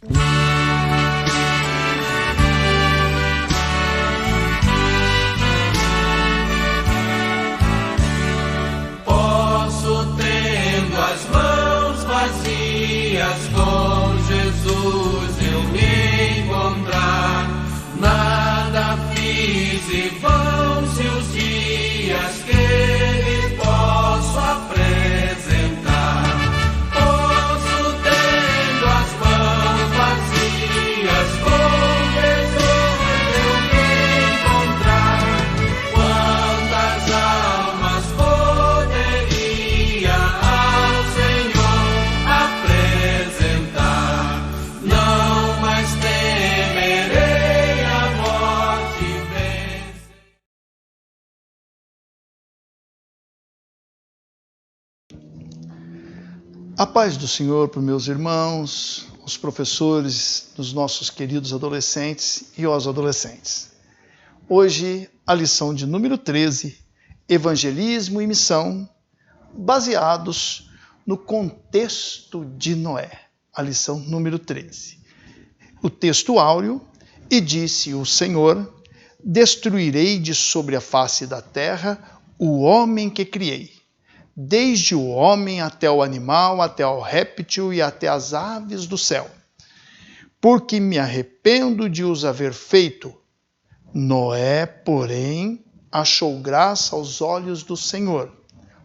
Posso, tendo as mãos vazias, com Jesus eu me encontrar. Nada fiz e vão-se os dias que lhe posso apresentar. Posso, tendo as mãos vazias, com Jesus eu me encontrar. Quantas almas poderia ao Senhor apresentar? Não mais temerei a morte vencer. A paz do Senhor para os meus irmãos, os professores, dos nossos queridos adolescentes e os adolescentes. Hoje, a lição de número 13, Evangelismo e Missão, baseados no contexto de Noé. A lição número 13. O texto áureo: e disse o Senhor, destruirei de sobre a face da terra o homem que criei, desde o homem até o animal, até o réptil e até as aves do céu, porque me arrependo de os haver feito. Noé, porém, achou graça aos olhos do Senhor.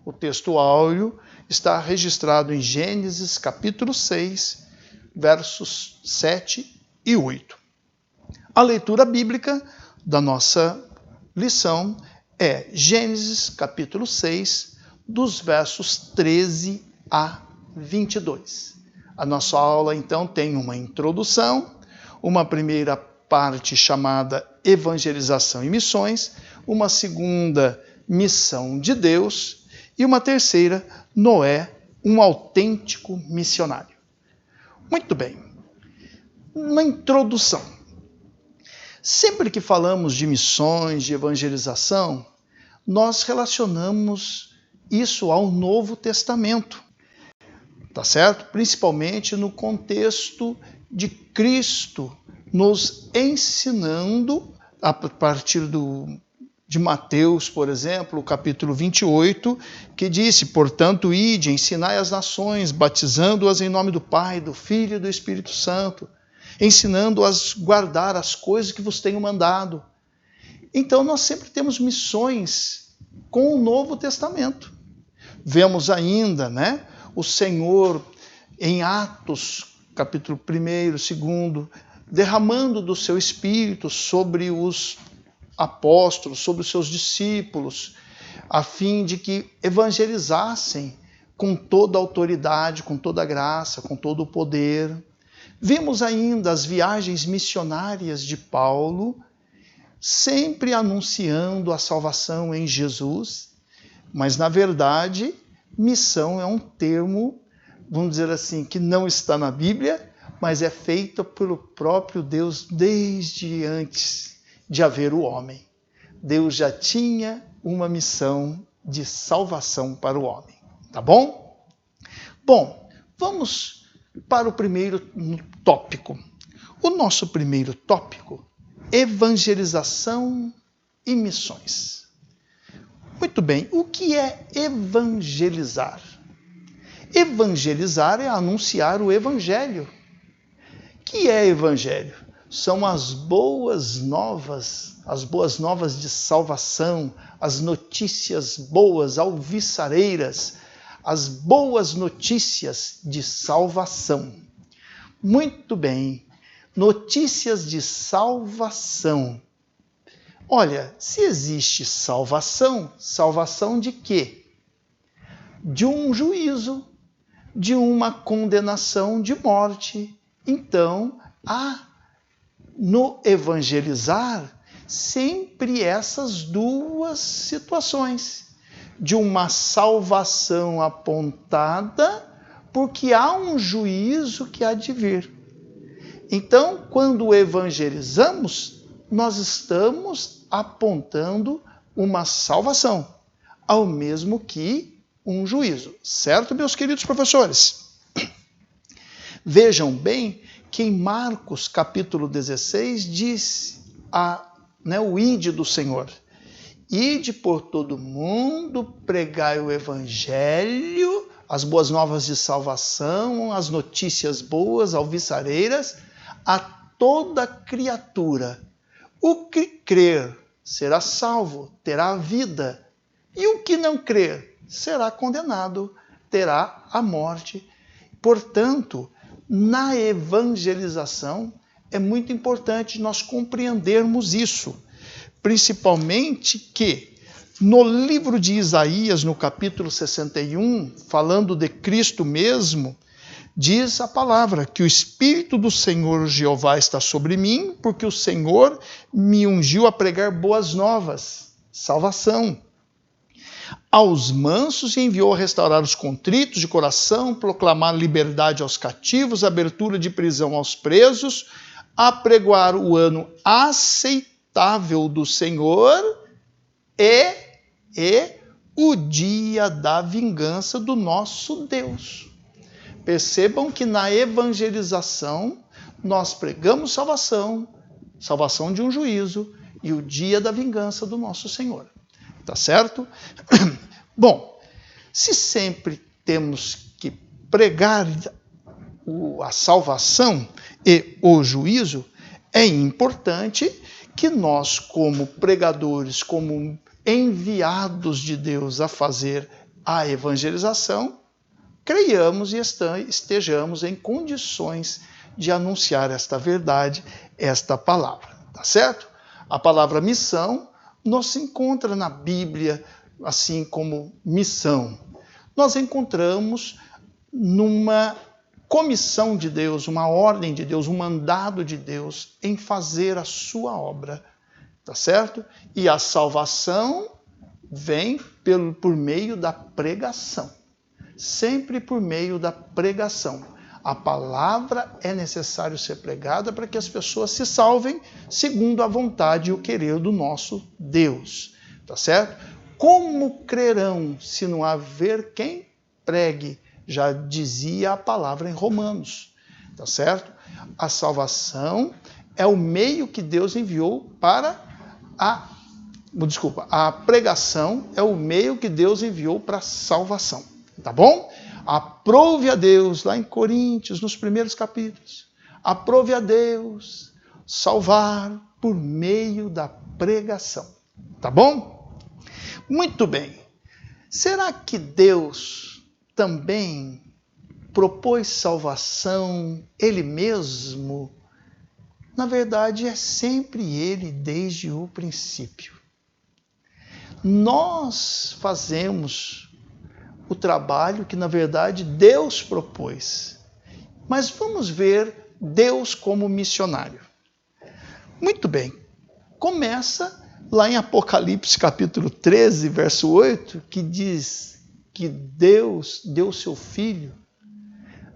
O texto áureo está registrado em Gênesis capítulo 6, versos 7 e 8. A leitura bíblica da nossa lição é Gênesis capítulo 6, dos versos 13 a 22. A nossa aula, então, tem uma introdução, uma primeira parte chamada Evangelização e Missões, uma segunda, Missão de Deus, e uma terceira, Noé, um autêntico missionário. Muito bem. Uma introdução. Sempre que falamos de missões, de evangelização, nós relacionamos isso ao Novo Testamento, tá certo? Principalmente no contexto de Cristo nos ensinando, a partir de Mateus, por exemplo, o capítulo 28, que disse: portanto, ide, ensinai as nações, batizando-as em nome do Pai, do Filho e do Espírito Santo, ensinando-as a guardar as coisas que vos tenho mandado. Então, nós sempre temos missões com o Novo Testamento. Vemos ainda, o Senhor em Atos, capítulo 1, 2, derramando do seu Espírito sobre os apóstolos, sobre os seus discípulos, a fim de que evangelizassem com toda a autoridade, com toda a graça, com todo o poder. Vimos ainda as viagens missionárias de Paulo, sempre anunciando a salvação em Jesus, mas, na verdade, missão é um termo, vamos dizer assim, que não está na Bíblia, mas é feita pelo próprio Deus desde antes de haver o homem. Deus já tinha uma missão de salvação para o homem, tá bom? Bom, vamos para o primeiro tópico. O nosso primeiro tópico, evangelização e missões. Muito bem, o que é evangelizar? Evangelizar é anunciar o evangelho. O que é evangelho? São as boas novas de salvação, as notícias boas, alvissareiras, as boas notícias de salvação. Muito bem, notícias de salvação. Olha, se existe salvação, salvação de quê? De um juízo, de uma condenação de morte. Então, há no evangelizar sempre essas duas situações, de uma salvação apontada, porque há um juízo que há de vir. Então, quando evangelizamos, nós estamos apontando uma salvação, ao mesmo que um juízo. Certo, meus queridos professores? Vejam bem que em Marcos capítulo 16 diz o ide do Senhor. Ide por todo mundo, pregai o evangelho, as boas novas de salvação, as notícias boas, alviçareiras, a toda criatura. O que crer será salvo, terá a vida. E o que não crer será condenado, terá a morte. Portanto, na evangelização é muito importante nós compreendermos isso. Principalmente que no livro de Isaías, no capítulo 61, falando de Cristo mesmo, diz a palavra que o Espírito do Senhor Jeová está sobre mim, porque o Senhor me ungiu a pregar boas novas, salvação. Aos mansos enviou a restaurar os contritos de coração, proclamar liberdade aos cativos, abertura de prisão aos presos, apregoar o ano aceitável do Senhor e o dia da vingança do nosso Deus. Percebam que na evangelização nós pregamos salvação, salvação de um juízo e o dia da vingança do nosso Senhor. Tá certo? Bom, se sempre temos que pregar a salvação e o juízo, é importante que nós, como pregadores, como enviados de Deus a fazer a evangelização, creiamos e estejamos em condições de anunciar esta verdade, esta palavra. Tá certo? A palavra missão não se encontra na Bíblia assim como missão. Nós encontramos numa comissão de Deus, uma ordem de Deus, um mandado de Deus em fazer a sua obra, tá certo? E a salvação vem por meio da pregação, sempre por meio da pregação. A palavra é necessário ser pregada para que as pessoas se salvem segundo a vontade e o querer do nosso Deus, tá certo? Como crerão se não haver quem pregue? Já dizia a palavra em Romanos, tá certo? A salvação é o meio que Deus enviou para a pregação é o meio que Deus enviou para a salvação, tá bom? Aprove a Deus, lá em Coríntios, nos primeiros capítulos, aprove a Deus salvar por meio da pregação, tá bom? Muito bem. Será que Deus também propôs salvação Ele mesmo? Na verdade, é sempre Ele desde o princípio. Nós fazemos o trabalho que, na verdade, Deus propôs. Mas vamos ver Deus como missionário. Muito bem. Começa lá em Apocalipse capítulo 13, verso 8, que diz que Deus deu seu Filho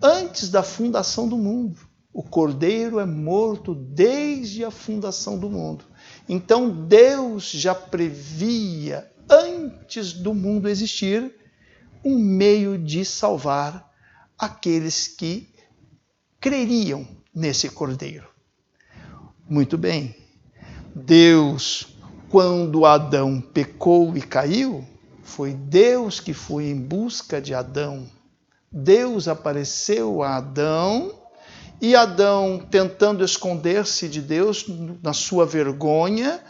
antes da fundação do mundo. O Cordeiro é morto desde a fundação do mundo. Então Deus já previa, antes do mundo existir, um meio de salvar aqueles que creriam nesse Cordeiro. Muito bem. Deus, quando Adão pecou e caiu, foi Deus que foi em busca de Adão. Deus apareceu a Adão e Adão, tentando esconder-se de Deus na sua vergonha,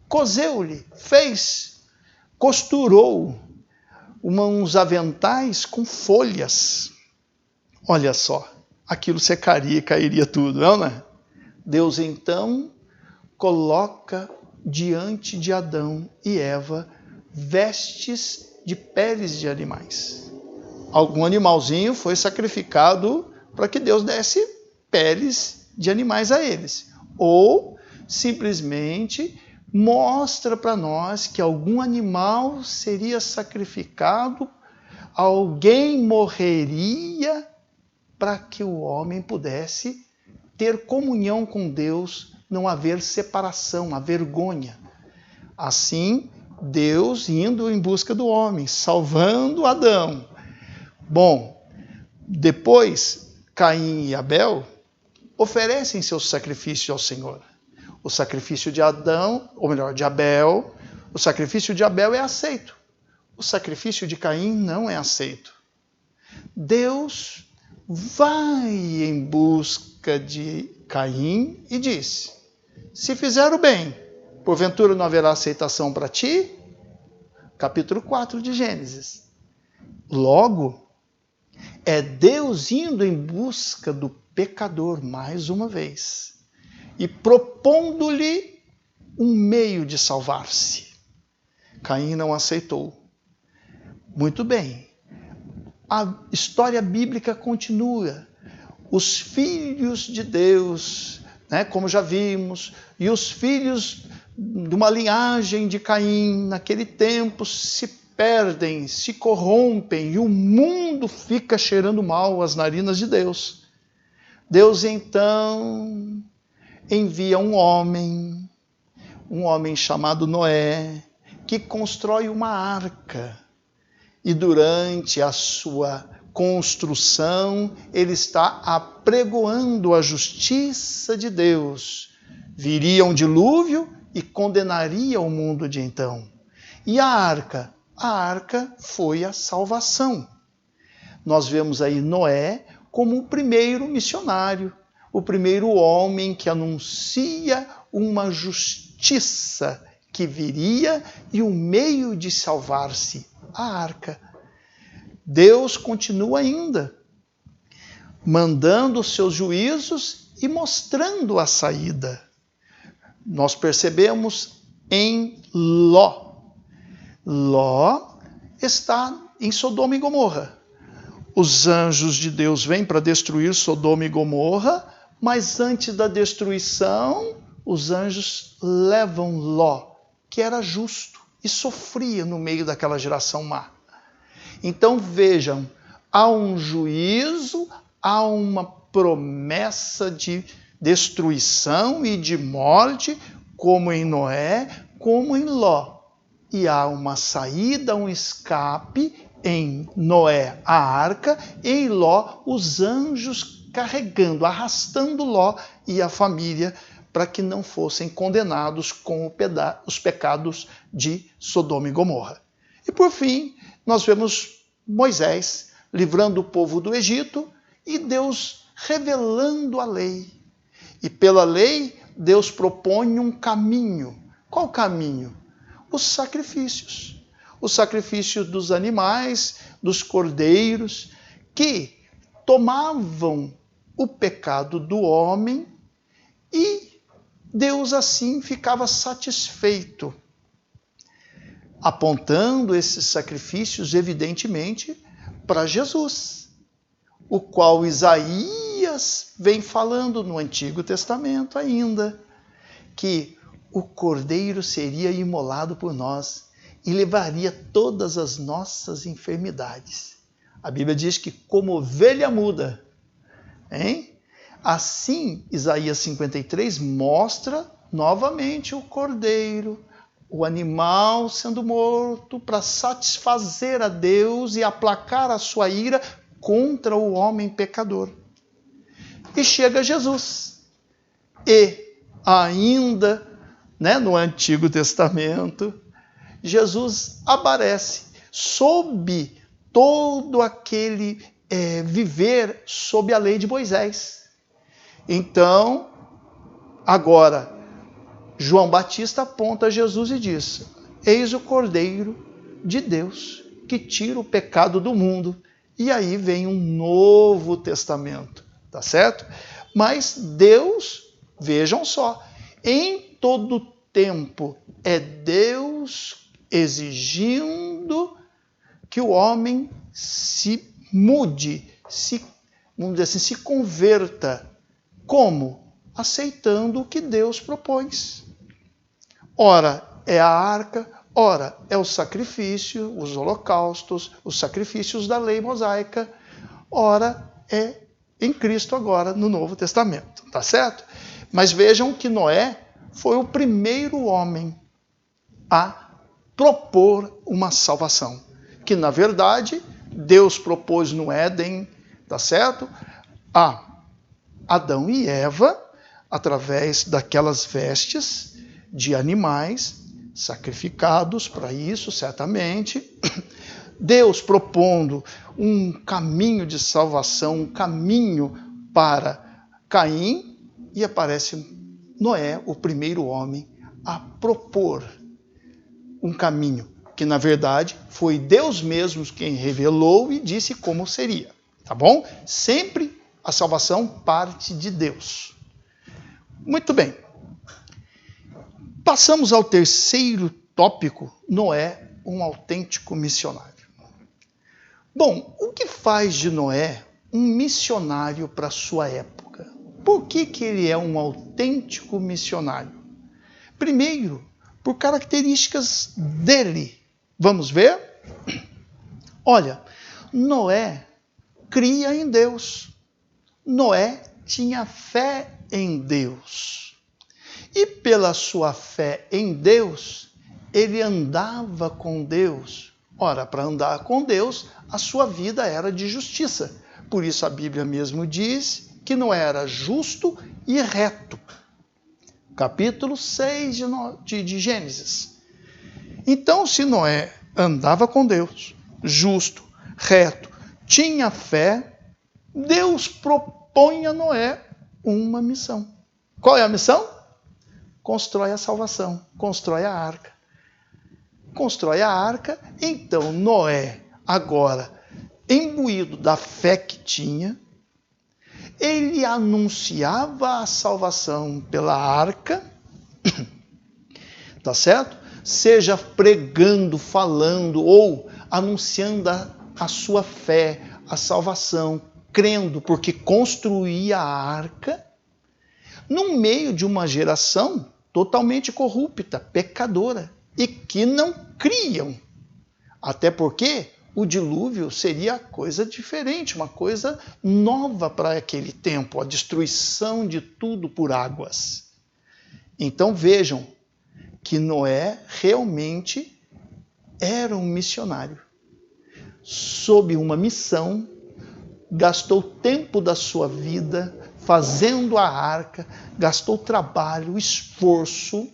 coseu-lhe, costurou uns aventais com folhas. Olha só, aquilo secaria e cairia tudo, não é? Deus então coloca diante de Adão e Eva vestes de peles de animais. Algum animalzinho foi sacrificado para que Deus desse peles de animais a eles. Ou simplesmente mostra para nós que algum animal seria sacrificado, alguém morreria para que o homem pudesse ter comunhão com Deus, não haver separação, a vergonha. Assim, Deus indo em busca do homem, salvando Adão. Bom, depois Caim e Abel oferecem seus sacrifícios ao Senhor. O sacrifício de Adão, ou melhor, de Abel, o sacrifício de Abel é aceito. O sacrifício de Caim não é aceito. Deus vai em busca de Caim e diz: se fizer o bem, porventura não haverá aceitação para ti? Capítulo 4 de Gênesis. Logo, é Deus indo em busca do pecador mais uma vez e propondo-lhe um meio de salvar-se. Caim não aceitou. Muito bem. A história bíblica continua. Os filhos de Deus, como já vimos, e os filhos de uma linhagem de Caim, naquele tempo, se perdem, se corrompem, e o mundo fica cheirando mal às narinas de Deus. Deus, então, envia um homem chamado Noé, que constrói uma arca. E durante a sua construção, ele está apregoando a justiça de Deus. Viria um dilúvio e condenaria o mundo de então. E a arca? A arca foi a salvação. Nós vemos aí Noé como o primeiro missionário, o primeiro homem que anuncia uma justiça que viria e o meio de salvar-se, a arca. Deus continua ainda mandando os seus juízos e mostrando a saída. Nós percebemos em Ló. Ló está em Sodoma e Gomorra. Os anjos de Deus vêm para destruir Sodoma e Gomorra, mas antes da destruição, os anjos levam Ló, que era justo e sofria no meio daquela geração má. Então vejam, há um juízo, há uma promessa de destruição e de morte, como em Noé, como em Ló. E há uma saída, um escape em Noé, a arca, e em Ló, os anjos carregando, arrastando Ló e a família para que não fossem condenados com os pecados de Sodoma e Gomorra. E por fim, nós vemos Moisés livrando o povo do Egito e Deus revelando a lei. E pela lei, Deus propõe um caminho. Qual caminho? Os sacrifícios. Os sacrifícios dos animais, dos cordeiros, que tomavam o pecado do homem e Deus assim ficava satisfeito, apontando esses sacrifícios, evidentemente, para Jesus, o qual Isaías vem falando no Antigo Testamento ainda, que o cordeiro seria imolado por nós e levaria todas as nossas enfermidades. A Bíblia diz que como ovelha muda, assim, Isaías 53 mostra novamente o cordeiro, o animal sendo morto para satisfazer a Deus e aplacar a sua ira contra o homem pecador. E chega Jesus. E ainda, no Antigo Testamento, Jesus aparece sob todo aquele viver sob a lei de Moisés. Então, agora, João Batista aponta a Jesus e diz: eis o Cordeiro de Deus que tira o pecado do mundo. E aí vem um novo testamento, tá certo? Mas Deus, vejam só, em todo tempo é Deus exigindo que o homem se mude, vamos dizer assim, se converta. Como? Aceitando o que Deus propôs. Ora é a arca, ora é o sacrifício, os holocaustos, os sacrifícios da lei mosaica, ora é em Cristo agora no Novo Testamento, tá certo? Mas vejam que Noé foi o primeiro homem a propor uma salvação, que na verdade Deus propôs no Éden, tá certo? Adão e Eva, através daquelas vestes de animais sacrificados para isso, certamente, Deus propondo um caminho de salvação, um caminho para Caim, e aparece Noé, o primeiro homem, a propor um caminho, que na verdade foi Deus mesmo quem revelou e disse como seria, tá bom? Sempre a salvação parte de Deus. Muito bem. Passamos ao terceiro tópico, Noé, um autêntico missionário. Bom, o que faz de Noé um missionário para a sua época? Por que ele é um autêntico missionário? Primeiro, por características dele. Vamos ver? Olha, Noé cria em Deus. Noé tinha fé em Deus. E pela sua fé em Deus, ele andava com Deus. Ora, para andar com Deus, a sua vida era de justiça. Por isso a Bíblia mesmo diz que Noé era justo e reto. Capítulo 6 de Gênesis. Então, se Noé andava com Deus, justo, reto, tinha fé, Deus propõe a Noé uma missão. Qual é a missão? Constrói a salvação, constrói a arca. Constrói a arca, então Noé, agora, imbuído da fé que tinha, ele anunciava a salvação pela arca, tá certo? Seja pregando, falando ou anunciando a sua fé, a salvação, crendo, porque construía a arca, no meio de uma geração totalmente corrupta, pecadora, e que não criam. Até porque o dilúvio seria coisa diferente, uma coisa nova para aquele tempo, a destruição de tudo por águas. Então vejam que Noé realmente era um missionário, sob uma missão, gastou tempo da sua vida fazendo a arca, gastou trabalho, esforço,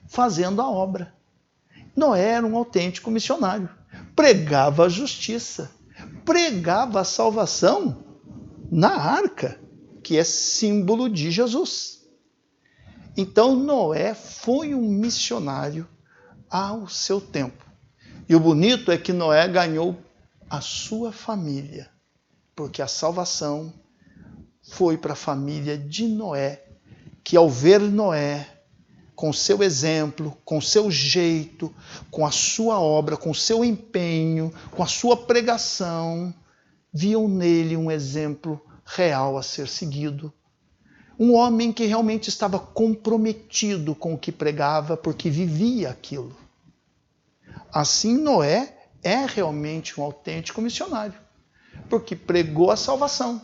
fazendo a obra. Noé era um autêntico missionário. Pregava a justiça, pregava a salvação na arca, que é símbolo de Jesus. Então Noé foi um missionário ao seu tempo. E o bonito é que Noé ganhou a sua família, porque a salvação foi para a família de Noé, que ao ver Noé, com seu exemplo, com seu jeito, com a sua obra, com seu empenho, com a sua pregação, viam nele um exemplo real a ser seguido. Um homem que realmente estava comprometido com o que pregava, porque vivia aquilo. Assim, Noé é realmente um autêntico missionário, porque pregou a salvação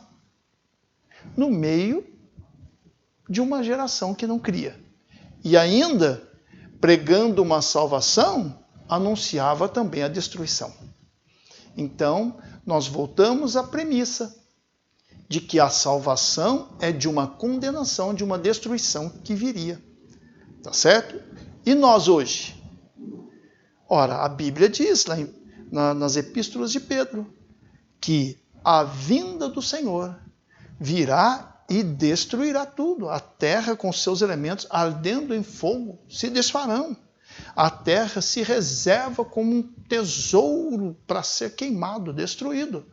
no meio de uma geração que não cria. E ainda, pregando uma salvação, anunciava também a destruição. Então, nós voltamos à premissa de que a salvação é de uma condenação, de uma destruição que viria. Tá certo? E nós hoje? Ora, a Bíblia diz lá nas epístolas de Pedro que a vinda do Senhor virá e destruirá tudo. A terra com seus elementos ardendo em fogo se desfarão. A terra se reserva como um tesouro para ser queimado, destruído.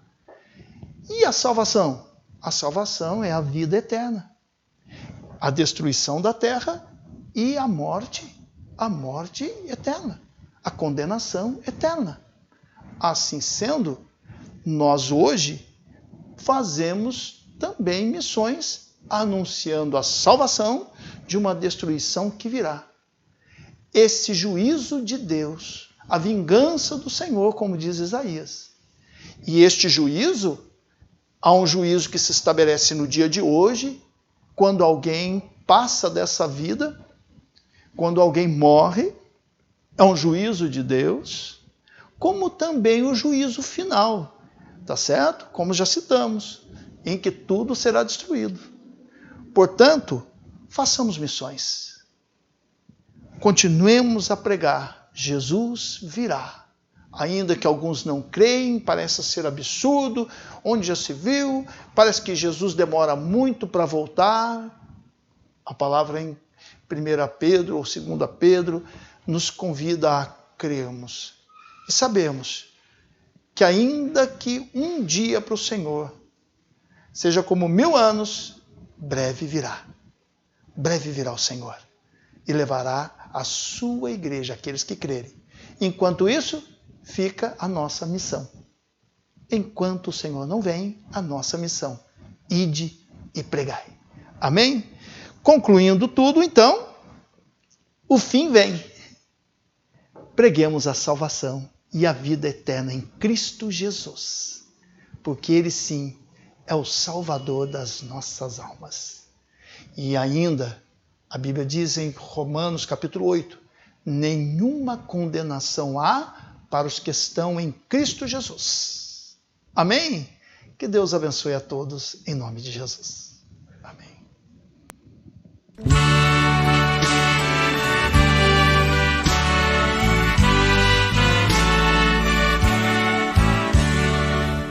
E a salvação? A salvação é a vida eterna. A destruição da terra e a morte eterna. A condenação eterna. Assim sendo, nós hoje fazemos também missões anunciando a salvação de uma destruição que virá. Esse juízo de Deus, a vingança do Senhor, como diz Isaías. E este juízo, há um juízo que se estabelece no dia de hoje, quando alguém passa dessa vida, quando alguém morre, é um juízo de Deus, como também o juízo final, tá certo? Como já citamos, em que tudo será destruído. Portanto, façamos missões. Continuemos a pregar. Jesus virá. Ainda que alguns não creem, parece ser absurdo, onde já se viu, parece que Jesus demora muito para voltar. A palavra em 1 Pedro ou 2 Pedro nos convida a crermos. E sabemos que ainda que um dia para o Senhor seja como 1000 anos, breve virá. Breve virá o Senhor e levará a sua igreja, aqueles que crerem. Enquanto isso, fica a nossa missão. Enquanto o Senhor não vem, a nossa missão: ide e pregai. Amém? Concluindo tudo, então, o fim vem. Preguemos a salvação e a vida eterna em Cristo Jesus, porque Ele sim é o Salvador das nossas almas. E ainda, a Bíblia diz em Romanos capítulo 8, nenhuma condenação há para os que estão em Cristo Jesus. Amém? Que Deus abençoe a todos, em nome de Jesus. Amém.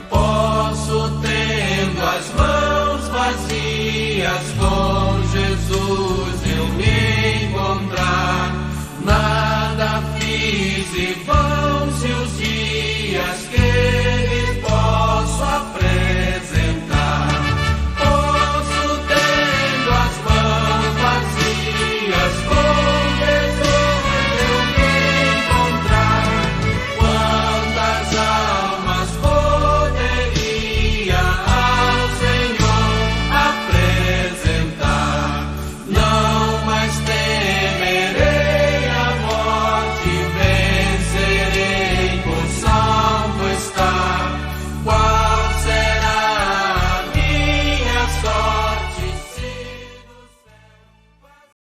Posso, tendo as mãos vazias, com Jesus